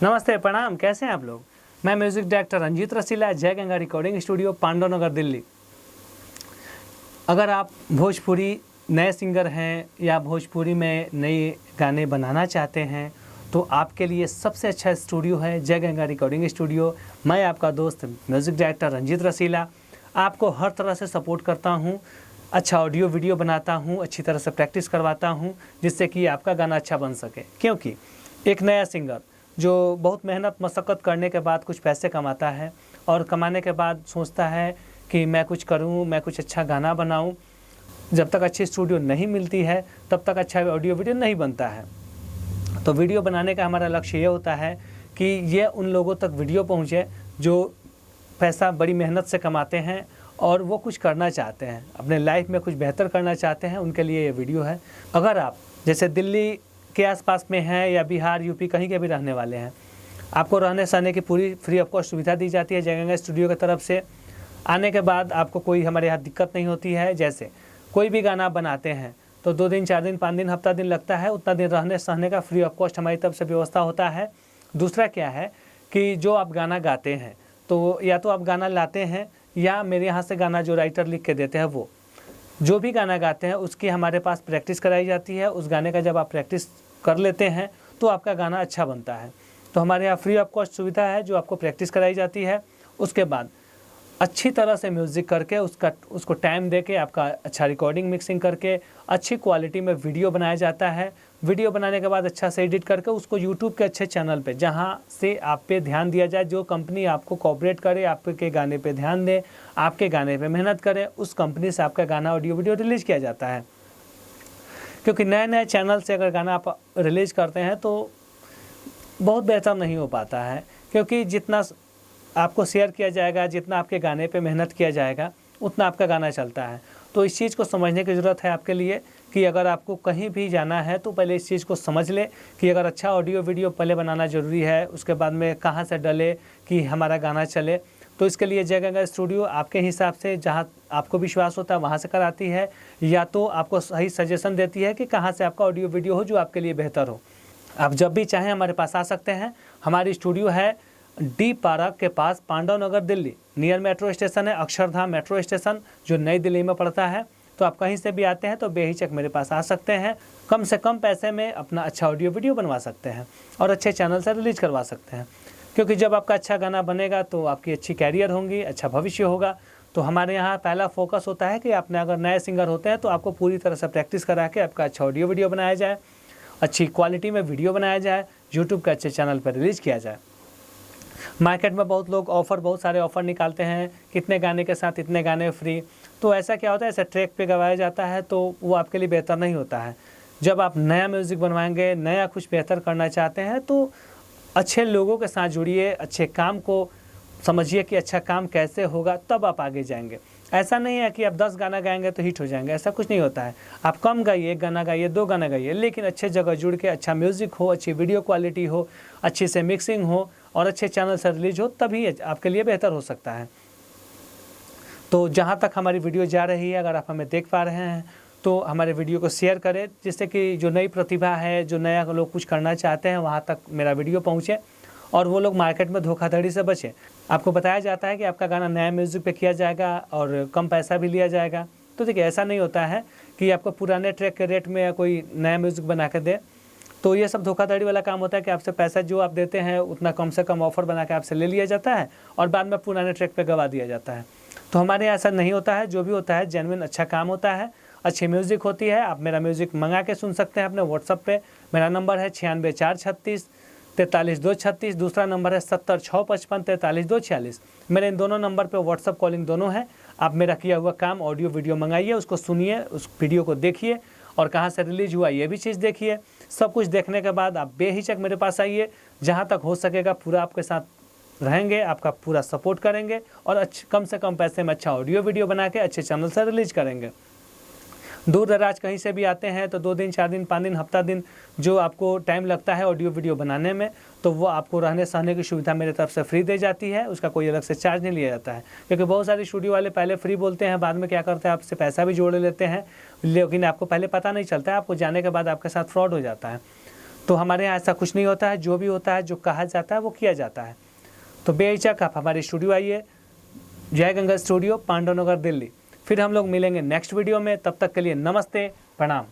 नमस्ते, प्रणाम। कैसे हैं आप लोग? मैं म्यूज़िक डायरेक्टर रंजीत रसीला, जय गंगा रिकॉर्डिंग स्टूडियो, पांडव नगर, दिल्ली। अगर आप भोजपुरी नए सिंगर हैं या भोजपुरी में नए गाने बनाना चाहते हैं तो आपके लिए सबसे अच्छा स्टूडियो है जय गंगा रिकॉर्डिंग स्टूडियो। मैं आपका दोस्त म्यूज़िक डायरेक्टर रंजीत रसीला आपको हर तरह से सपोर्ट करता हूँ। अच्छा ऑडियो वीडियो बनाता हूँ, अच्छी तरह से प्रैक्टिस करवाता हूँ जिससे कि आपका गाना अच्छा बन सके। क्योंकि एक नया सिंगर जो बहुत मेहनत मशक्क़त करने के बाद कुछ पैसे कमाता है और कमाने के बाद सोचता है कि मैं कुछ करूं, मैं कुछ अच्छा गाना बनाऊं। जब तक अच्छी स्टूडियो नहीं मिलती है तब तक अच्छा ऑडियो वीडियो नहीं बनता है। तो वीडियो बनाने का हमारा लक्ष्य ये होता है कि ये उन लोगों तक वीडियो पहुंचे जो पैसा बड़ी मेहनत से कमाते हैं और वो कुछ करना चाहते हैं, अपने लाइफ में कुछ बेहतर करना चाहते हैं, उनके लिए ये वीडियो है। अगर आप जैसे दिल्ली के आसपास में हैं या बिहार, यूपी कहीं के भी रहने वाले हैं, आपको रहने सहने की पूरी फ्री ऑफ कॉस्ट सुविधा दी जाती है जय गंगा स्टूडियो की तरफ से। आने के बाद आपको कोई हमारे यहाँ दिक्कत नहीं होती है। जैसे कोई भी गाना बनाते हैं तो 2 दिन, 4 दिन, 5 दिन, हफ्ता दिन लगता है, उतना दिन रहने सहने का फ्री ऑफ कॉस्ट हमारी तरफ से व्यवस्था होता है। दूसरा क्या है कि जो आप गाना गाते हैं तो या तो आप गाना लाते हैं या मेरे यहाँ से गाना जो राइटर लिख के देते हैं वो जो भी गाना गाते हैं उसकी हमारे पास प्रैक्टिस कराई जाती है। उस गाने का जब आप प्रैक्टिस कर लेते हैं तो आपका गाना अच्छा बनता है। तो हमारे यहाँ फ्री ऑफ कॉस्ट सुविधा है जो आपको प्रैक्टिस कराई जाती है। उसके बाद अच्छी तरह से म्यूज़िक करके उसको टाइम दे के आपका अच्छा रिकॉर्डिंग मिक्सिंग करके अच्छी क्वालिटी में वीडियो बनाया जाता है। वीडियो बनाने के बाद अच्छा से एडिट करके उसको यूट्यूब के अच्छे चैनल पे, जहाँ से आप पे ध्यान दिया जाए, जो कंपनी आपको कोऑपरेट करे, आपके गाने पे ध्यान दे, आपके गाने पे मेहनत करे, उस कंपनी से आपका गाना ऑडियो वीडियो रिलीज़ किया जाता है। क्योंकि नए नए चैनल से अगर गाना आप रिलीज़ करते हैं तो बहुत बेहतर नहीं हो पाता है, क्योंकि जितना आपको शेयर किया जाएगा, जितना आपके गाने पे मेहनत किया जाएगा, उतना आपका गाना चलता है। तो इस चीज़ को समझने की ज़रूरत है आपके लिए कि अगर आपको कहीं भी जाना है तो पहले इस चीज़ को समझ ले कि अगर अच्छा ऑडियो वीडियो पहले बनाना ज़रूरी है, उसके बाद में कहाँ से डले कि हमारा गाना चले। तो इसके लिए जय गंगा स्टूडियो आपके हिसाब से जहाँ आपको विश्वास होता है वहाँ से कराती है, या तो आपको सही सजेशन देती है कि कहाँ से आपका ऑडियो वीडियो हो जो आपके लिए बेहतर हो। आप जब भी चाहें हमारे पास आ सकते हैं। हमारी स्टूडियो है डी पार्क के पास, पांडव नगर, दिल्ली। नियर मेट्रो स्टेशन है, अक्षरधाम मेट्रो स्टेशन जो नई दिल्ली में पड़ता है। तो आप कहीं से भी आते हैं तो बेहिचक मेरे पास आ सकते हैं। कम से कम पैसे में अपना अच्छा ऑडियो वीडियो बनवा सकते हैं और अच्छे चैनल से रिलीज़ करवा सकते हैं। क्योंकि जब आपका अच्छा गाना बनेगा तो आपकी अच्छी कैरियर होंगी, अच्छा भविष्य होगा। तो हमारे यहाँ पहला फोकस होता है कि आपने अगर नए सिंगर होते हैं तो आपको पूरी तरह से प्रैक्टिस करा के आपका अच्छा ऑडियो वीडियो बनाया जाए, अच्छी क्वालिटी में वीडियो बनाया जाए, यूट्यूब के अच्छे चैनल पर रिलीज़ किया जाए। मार्केट में बहुत लोग बहुत सारे ऑफ़र निकालते हैं, कितने गाने के साथ इतने गाने फ्री। तो ऐसा क्या होता है, ऐसा ट्रैक पे गवाया जाता है तो वो आपके लिए बेहतर नहीं होता है। जब आप नया म्यूज़िक बनवाएंगे, नया कुछ बेहतर करना चाहते हैं तो अच्छे लोगों के साथ जुड़िए, अच्छे काम को समझिए कि अच्छा काम कैसे होगा, तब आप आगे जाएंगे। ऐसा नहीं है कि आप 10 गाना गाएंगे तो हिट हो जाएंगे, ऐसा कुछ नहीं होता है। आप कम गाइए, 1 गाना गाइए, 2 गाना गाइए, लेकिन अच्छे जगह जुड़ के अच्छा म्यूज़िक हो, अच्छी वीडियो क्वालिटी हो, अच्छी से मिक्सिंग हो और अच्छे चैनल से रिलीज हो, तभी आपके लिए बेहतर हो सकता है। तो जहाँ तक हमारी वीडियो जा रही है, अगर आप हमें देख पा रहे हैं तो हमारे वीडियो को शेयर करें, जिससे कि जो नई प्रतिभा है, जो नया लोग कुछ करना चाहते हैं, वहाँ तक मेरा वीडियो पहुँचे और वो लोग मार्केट में धोखाधड़ी से बचें। आपको बताया जाता है कि आपका गाना नया म्यूज़िक पे किया जाएगा और कम पैसा भी लिया जाएगा। तो देखिए, ऐसा नहीं होता है कि आपको पुराने ट्रैक के रेट में कोई नया म्यूज़िक बना के दे। तो ये सब धोखाधड़ी वाला काम होता है कि आपसे पैसा जो आप देते हैं उतना कम से कम ऑफ़र बना के आपसे ले लिया जाता है और बाद में पुराने ट्रैक पे गवा दिया जाता है। तो हमारे यहाँ ऐसा नहीं होता है। जो भी होता है जेन्युइन अच्छा काम होता है, अच्छी म्यूज़िक होती है। आप मेरा म्यूज़िक मंगा के सुन सकते हैं अपने व्हाट्सअप पे। मेरा नंबर है 96 436 43 236। दूसरा नंबर है 70 655 43 246। मेरे इन दोनों नंबर पे व्हाट्सअप कॉलिंग दोनों है। आप मेरा किया हुआ काम ऑडियो वीडियो मंगाइए, उसको सुनिए, उस वीडियो को देखिए और कहाँ से रिलीज हुआ ये भी चीज़ देखिए। सब कुछ देखने के बाद आप बेहिचक मेरे पास आइए। जहाँ तक हो सकेगा पूरा आपके साथ रहेंगे, आपका पूरा सपोर्ट करेंगे और कम से कम पैसे में अच्छा ऑडियो वीडियो बना के अच्छे चैनल से रिलीज करेंगे। दूर दराज कहीं से भी आते हैं तो 2 दिन, 4 दिन, 5 दिन, हफ्ता दिन जो आपको टाइम लगता है ऑडियो वीडियो बनाने में, तो वो आपको रहने सहने की सुविधा मेरे तरफ से फ्री दी जाती है। उसका कोई अलग से चार्ज नहीं लिया जाता है। क्योंकि बहुत सारे स्टूडियो वाले पहले फ्री बोलते हैं, बाद में क्या करते हैं, आपसे पैसा भी जोड़ लेते हैं, लेकिन आपको पहले पता नहीं चलता है, आपको जाने के बाद आपके साथ फ्रॉड हो जाता है। तो हमारे यहाँ ऐसा कुछ नहीं होता है, जो भी होता है, जो कहा जाता है वो किया जाता है। तो बेहिचक आप हमारे स्टूडियो आइए, जय गंगा स्टूडियो, पांडव नगर, दिल्ली। फिर हम लोग मिलेंगे नेक्स्ट वीडियो में, तब तक के लिए नमस्ते, प्रणाम।